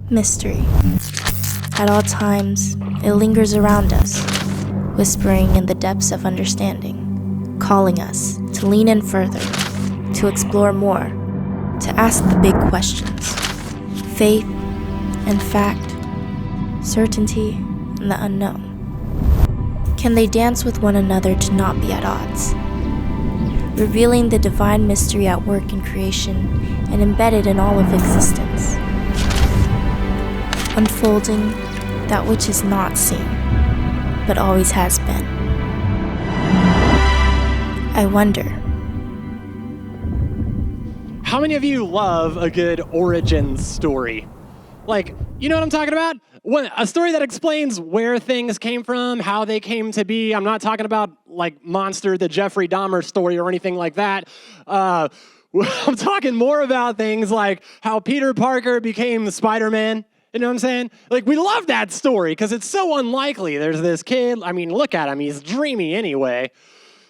Mystery. At all times, it lingers around us, whispering in the depths of understanding, calling us to lean in further, to explore more, to ask the big questions. Faith and fact, certainty and the unknown. Can they dance with one another to not be at odds? Revealing the divine mystery at work in creation and embedded in all of existence. Unfolding that which is not seen, but always has been. I wonder. How many of you love a good origin story? Like, you know what I'm talking about? A story that explains where things came from, how they came to be. I'm not talking about like Monster, the Jeffrey Dahmer story or anything like that. I'm talking more about things like how Peter Parker became Spider-Man. You know what I'm saying? Like, we love that story because it's so unlikely. There's this kid, I mean, look at him. He's dreamy anyway.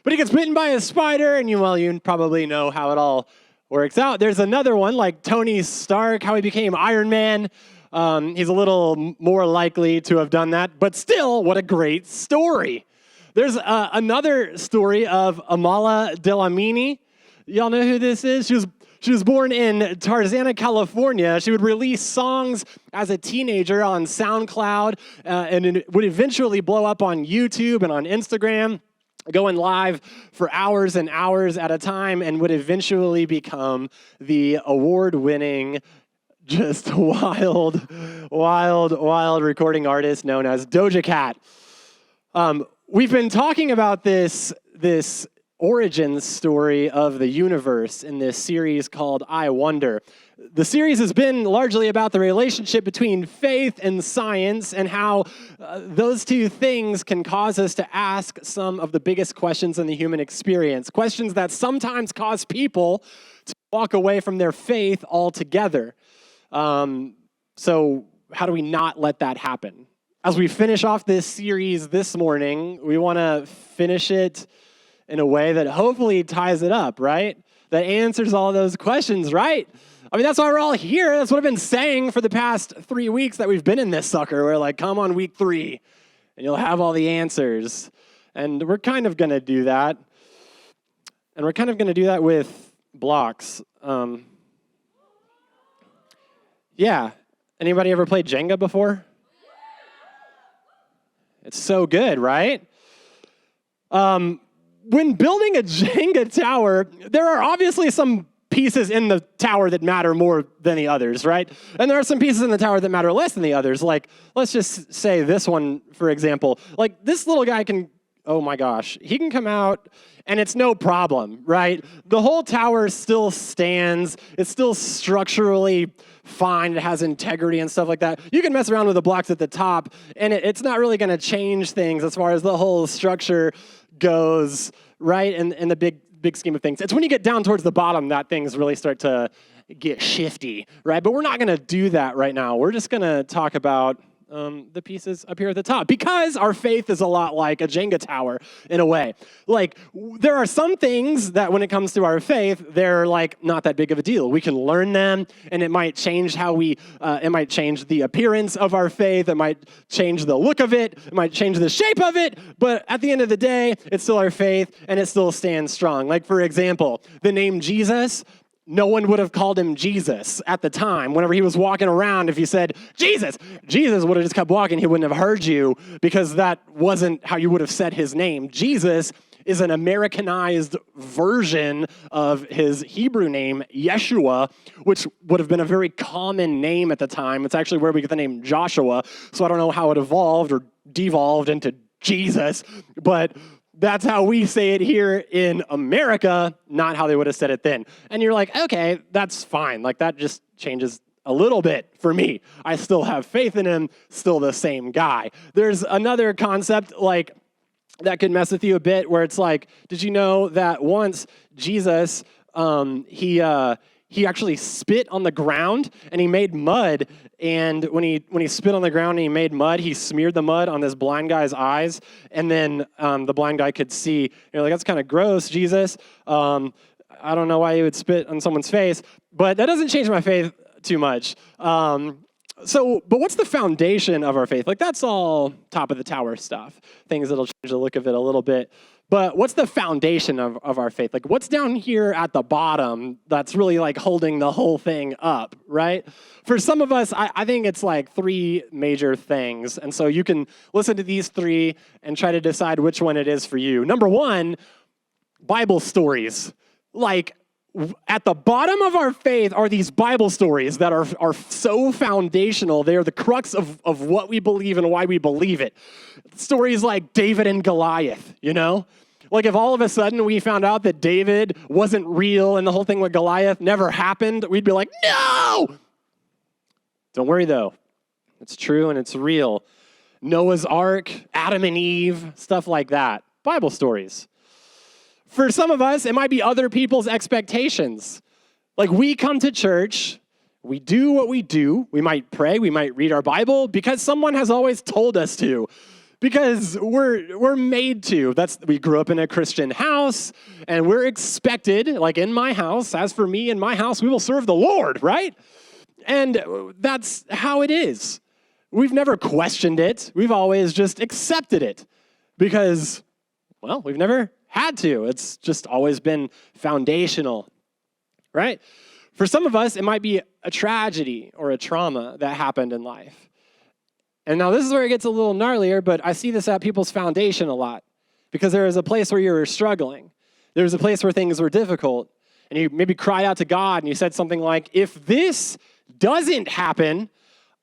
But he gets bitten by a spider, and you probably know how it all works out. There's another one, like Tony Stark, how he became Iron Man. He's a little more likely to have done that, but still, what a great story. There's another story of Amala Delamini. Y'all know who this is? She was born in Tarzana, California. She would release songs as a teenager on SoundCloud, and it would eventually blow up on YouTube and on Instagram, going live for hours and hours at a time, and would eventually become the award-winning, just wild recording artist known as Doja Cat. We've been talking about this origin story of the universe in this series called I Wonder. The series has been largely about the relationship between faith and science and how those two things can cause us to ask some of the biggest questions in the human experience, questions that sometimes cause people to walk away from their faith altogether. So how do we not let that happen? As we finish off this series this morning, we want to finish it in a way that hopefully ties it up, right? That answers all those questions, right? I mean, that's why we're all here. That's what I've been saying for the past 3 weeks that we've been in this sucker. We're like, come on week 3, and you'll have all the answers. And we're kind of going to do that. And we're kind of going to do that with blocks. Yeah. Anybody ever played Jenga before? It's so good, right? When building a Jenga tower, there are obviously some pieces in the tower that matter more than the others, right? And there are some pieces in the tower that matter less than the others. Like, let's just say this one, for example. Like, this little guy can, oh my gosh, he can come out and it's no problem, right? The whole tower still stands. It's still structurally fine. It has integrity and stuff like that. You can mess around with the blocks at the top, and it's not really going to change things as far as the whole structure goes, right? In the big scheme of things. It's when you get down towards the bottom that things really start to get shifty, right? But we're not going to do that right now. We're just going to talk about the pieces up here at the top, because our faith is a lot like a Jenga tower in a way. Like, there are some things that when it comes to our faith, they're like not that big of a deal. We can learn them, and it might change how it might change the appearance of our faith. It might change the look of it. It might change the shape of it. But at the end of the day, it's still our faith, and it still stands strong. Like, for example, the name Jesus. No one would have called him Jesus at the time. Whenever he was walking around, if you said, Jesus would have just kept walking. He wouldn't have heard you, because that wasn't how you would have said his name. Jesus is an Americanized version of his Hebrew name, Yeshua, which would have been a very common name at the time. It's actually where we get the name Joshua. So I don't know how it evolved or devolved into Jesus, but that's how we say it here in America, not how they would have said it then. And you're like, okay, that's fine. Like, that just changes a little bit for me. I still have faith in him, still the same guy. There's another concept like that could mess with you a bit, where it's like, did you know that once Jesus, he actually spit on the ground and he made mud, and when he spit on the ground and he made mud, he smeared the mud on this blind guy's eyes, and then the blind guy could see. You're like, that's kind of gross, Jesus. I don't know why you would spit on someone's face, but that doesn't change my faith too much. But what's the foundation of our faith? Like, that's all top of the tower stuff, things that'll change the look of it a little bit. But what's the foundation of our faith? Like, what's down here at the bottom that's really like holding the whole thing up, right? For some of us, I think it's like three major things. And so you can listen to these three and try to decide which one it is for you. Number one, Bible stories. Like, at the bottom of our faith are these Bible stories that are so foundational. They are the crux of what we believe and why we believe it. Stories like David and Goliath, you know? Like, if all of a sudden we found out that David wasn't real and the whole thing with Goliath never happened, we'd be like, no! Don't worry, though. It's true and it's real. Noah's Ark, Adam and Eve, stuff like that. Bible stories. For some of us, it might be other people's expectations. Like, we come to church, we do what we do. We might pray, we might read our Bible because someone has always told us to. Because we're made to. We grew up in a Christian house, and we're expected, like in my house, as for me and my house, we will serve the Lord, right? And that's how it is. We've never questioned it. We've always just accepted it because, well, we've never had to. It's just always been foundational, right? For some of us, it might be a tragedy or a trauma that happened in life. And now this is where it gets a little gnarlier, but I see this at people's foundation a lot because there is a place where you were struggling. There was a place where things were difficult, and you maybe cried out to God and you said something like, if this doesn't happen,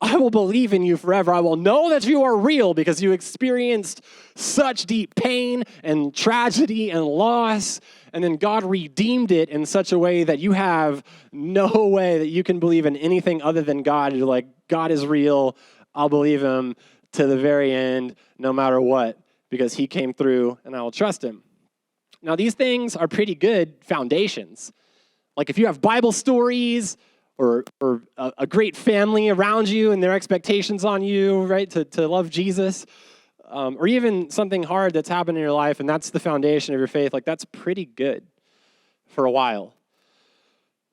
I will believe in you forever. I will know that you are real because you experienced such deep pain and tragedy and loss, and then God redeemed it in such a way that you have no way that you can believe in anything other than God. You're like, God is real. I'll believe him to the very end, no matter what, because he came through and I will trust him. Now, these things are pretty good foundations. Like, if you have Bible stories or a great family around you and their expectations on you, right, to love Jesus, or even something hard that's happened in your life, and that's the foundation of your faith, like, that's pretty good for a while.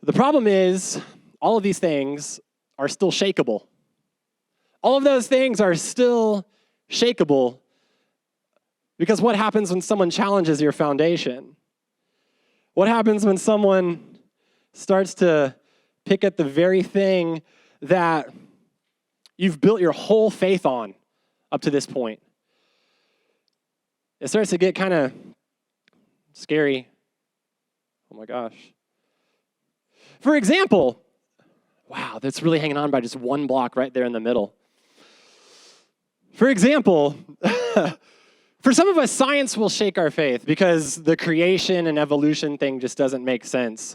The problem is, all of these things are still shakeable. All of those things are still shakeable because what happens when someone challenges your foundation? What happens when someone starts to pick at the very thing that you've built your whole faith on up to this point? It starts to get kind of scary. Oh my gosh. For example, wow, that's really hanging on by just one block right there in the middle. For example, for some of us, science will shake our faith because the creation and evolution thing just doesn't make sense,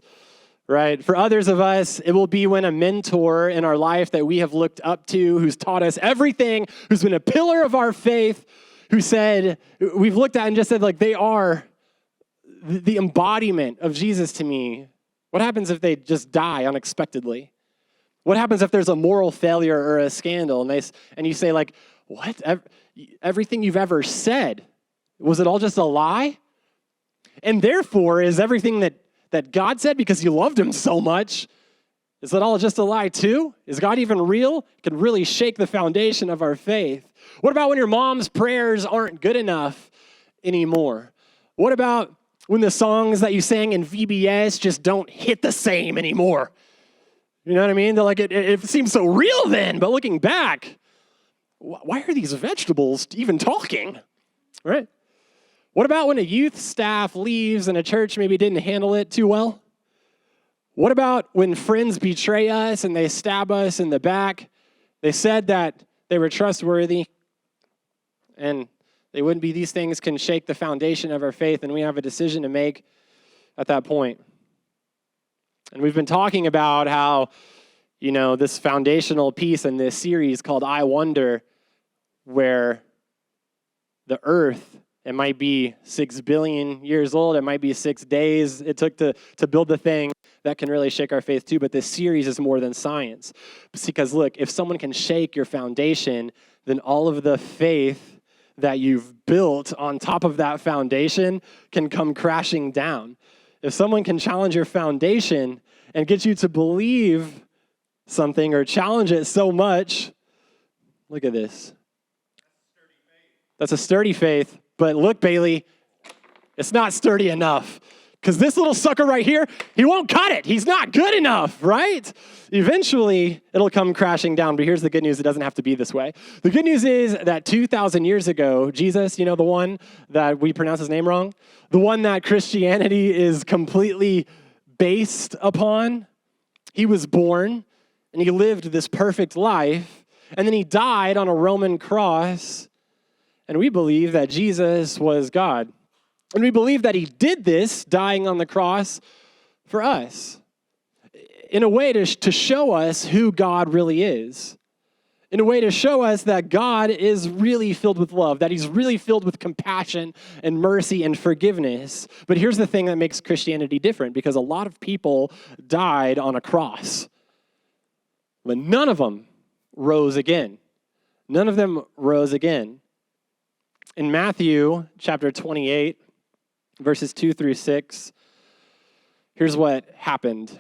right? For others of us, it will be when a mentor in our life that we have looked up to, who's taught us everything, who's been a pillar of our faith, who said, we've looked at and just said, like, they are the embodiment of Jesus to me. What happens if they just die unexpectedly? What happens if there's a moral failure or a scandal? And you say, like, what? Everything you've ever said, was it all just a lie? And therefore, is everything that God said, because you loved him so much, is it all just a lie too? Is God even real? It can really shake the foundation of our faith. What about when your mom's prayers aren't good enough anymore? What about when the songs that you sang in VBS just don't hit the same anymore? You know what I mean? They're like, it seems so real then, but looking back, why are these vegetables even talking, right? What about when a youth staff leaves and a church maybe didn't handle it too well? What about when friends betray us and they stab us in the back? They said that they were trustworthy and they wouldn't be. These things can shake the foundation of our faith, and we have a decision to make at that point. And we've been talking about how, you know, this foundational piece in this series called I Wonder, where the earth, it might be 6 billion years old, it might be 6 days it took to build the thing that can really shake our faith too, but this series is more than science. Because look, if someone can shake your foundation, then all of the faith that you've built on top of that foundation can come crashing down. If someone can challenge your foundation and get you to believe something or challenge it so much. Look at this. That's a sturdy faith. But look, Bailey, it's not sturdy enough. Because this little sucker right here, he won't cut it. He's not good enough, right? Eventually, it'll come crashing down. But here's the good news. It doesn't have to be this way. The good news is that 2,000 years ago, Jesus, the one that we pronounce his name wrong, the one that Christianity is completely based upon, he was born and he lived this perfect life. And then he died on a Roman cross. And we believe that Jesus was God. And we believe that he did this, dying on the cross, for us, in a way to show us who God really is, in a way to show us that God is really filled with love, that he's really filled with compassion and mercy and forgiveness. But here's the thing that makes Christianity different, because a lot of people died on a cross, but none of them rose again. None of them rose again. In Matthew chapter 28, verses 2 through 6, here's what happened.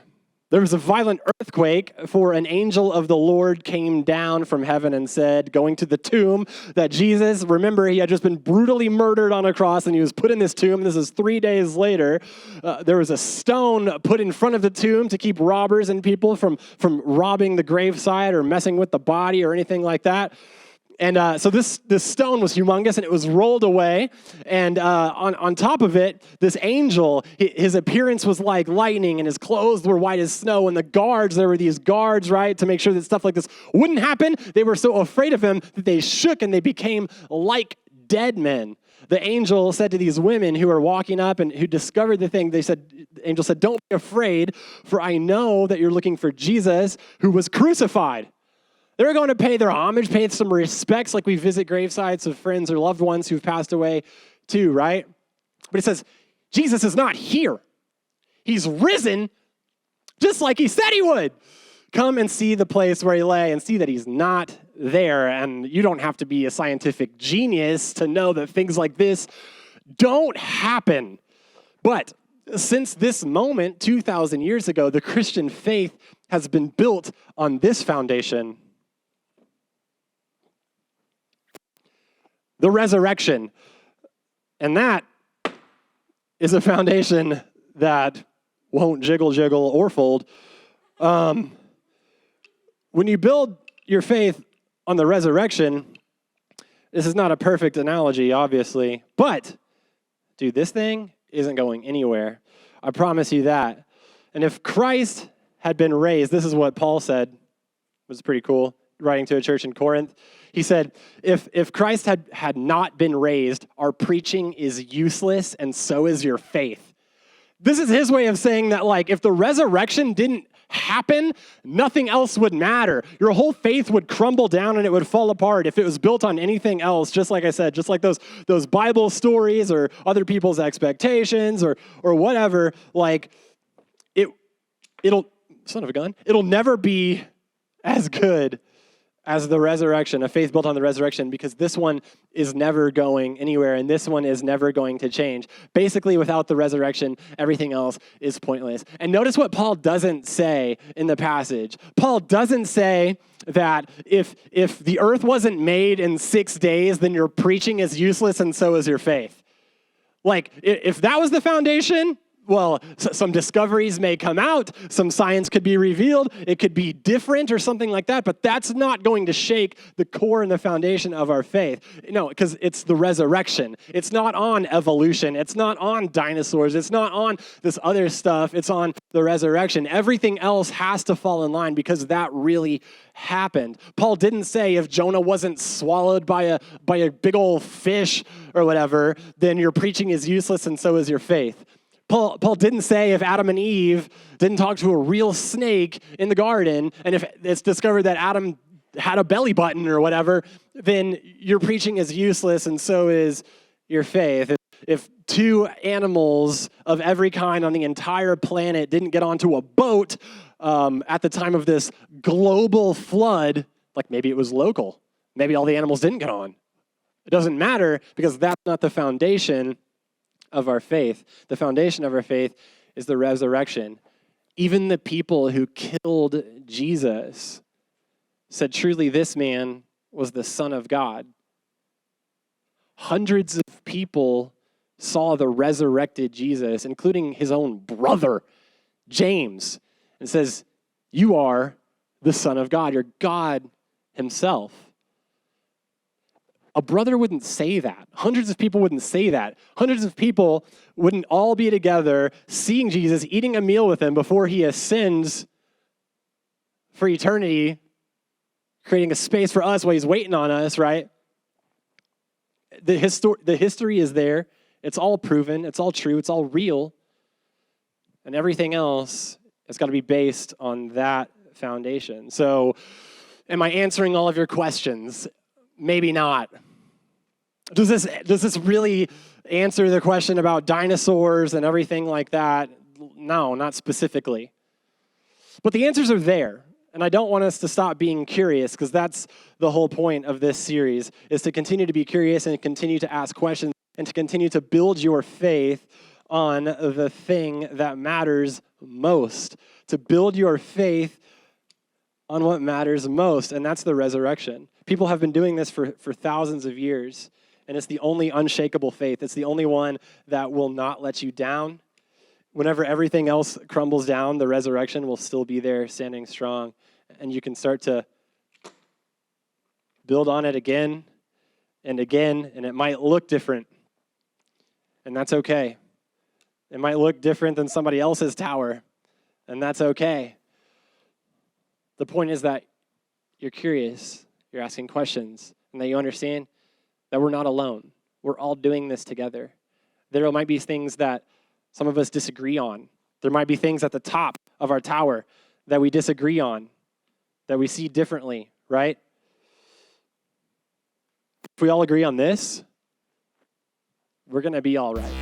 There was a violent earthquake, for an angel of the Lord came down from heaven and said, going to the tomb, that Jesus, remember, he had just been brutally murdered on a cross, and he was put in this tomb. This is 3 days later. There was a stone put in front of the tomb to keep robbers and people from robbing the gravesite or messing with the body or anything like that. And so this stone was humongous, and it was rolled away. And on top of it, this angel, his appearance was like lightning, and his clothes were white as snow. And the guards, there were these guards, right, to make sure that stuff like this wouldn't happen. They were so afraid of him that they shook, and they became like dead men. The angel said to these women who were walking up and who discovered the thing, the angel said, "Don't be afraid, for I know that you're looking for Jesus, who was crucified." They were going to pay their homage, pay some respects, like we visit gravesites of friends or loved ones who've passed away too, right? But it says, Jesus is not here. He's risen just like he said he would. Come and see the place where he lay and see that he's not there. And you don't have to be a scientific genius to know that things like this don't happen. But since this moment, 2,000 years ago, the Christian faith has been built on this foundation. The resurrection. And that is a foundation that won't jiggle, or fold. When you build your faith on the resurrection, this is not a perfect analogy, obviously, but, dude, this thing isn't going anywhere. I promise you that. And if Christ had been raised, this is what Paul said, was pretty cool, writing to a church in Corinth. He said, if Christ had not been raised, our preaching is useless, and so is your faith. This is his way of saying that, like, if the resurrection didn't happen, nothing else would matter. Your whole faith would crumble down and it would fall apart if it was built on anything else, just like I said, just like those Bible stories or other people's expectations or whatever. Like, it'll, son of a gun, it'll never be as good as the resurrection, a faith built on the resurrection, because this one is never going anywhere, and this one is never going to change. Basically, without the resurrection, everything else is pointless. And notice what Paul doesn't say in the passage. Paul doesn't say that if the earth wasn't made in 6 days, then your preaching is useless, and so is your faith. Like, if that was the foundation, well, some discoveries may come out, some science could be revealed, it could be different or something like that, but that's not going to shake the core and the foundation of our faith. No, because it's the resurrection. It's not on evolution. It's not on dinosaurs. It's not on this other stuff. It's on the resurrection. Everything else has to fall in line because that really happened. Paul didn't say if Jonah wasn't swallowed by a big old fish or whatever, then your preaching is useless and so is your faith. Paul didn't say if Adam and Eve didn't talk to a real snake in the garden, and if it's discovered that Adam had a belly button or whatever, then your preaching is useless and so is your faith. If two animals of every kind on the entire planet didn't get onto a boat at the time of this global flood, like maybe it was local, maybe all the animals didn't get on. It doesn't matter because that's not the foundation of our faith. The foundation of our faith is the resurrection. Even the people who killed Jesus said, truly, this man was the Son of God. Hundreds of people saw the resurrected Jesus, including his own brother, James, and says, you are the Son of God. You're God himself. A brother wouldn't say that. Hundreds of people wouldn't say that. Hundreds of people wouldn't all be together, seeing Jesus, eating a meal with him before he ascends for eternity, creating a space for us while he's waiting on us, right? The history is there. It's all proven. It's all true. It's all real. And everything else has got to be based on that foundation. So, am I answering all of your questions? Maybe not. Does this really answer the question about dinosaurs and everything like that? No, not specifically. But the answers are there. And I don't want us to stop being curious, because that's the whole point of this series, is to continue to be curious and continue to ask questions and to continue to build your faith on the thing that matters most. To build your faith on what matters most, and that's the resurrection. People have been doing this for thousands of years, and it's the only unshakable faith. It's the only one that will not let you down. Whenever everything else crumbles down, the resurrection will still be there standing strong, and you can start to build on it again and again, and it might look different, and that's okay. It might look different than somebody else's tower, and that's okay. The point is that you're curious, you're asking questions, and that you understand that we're not alone. We're all doing this together. There might be things that some of us disagree on. There might be things at the top of our tower that we disagree on, that we see differently, right? If we all agree on this, we're going to be all right.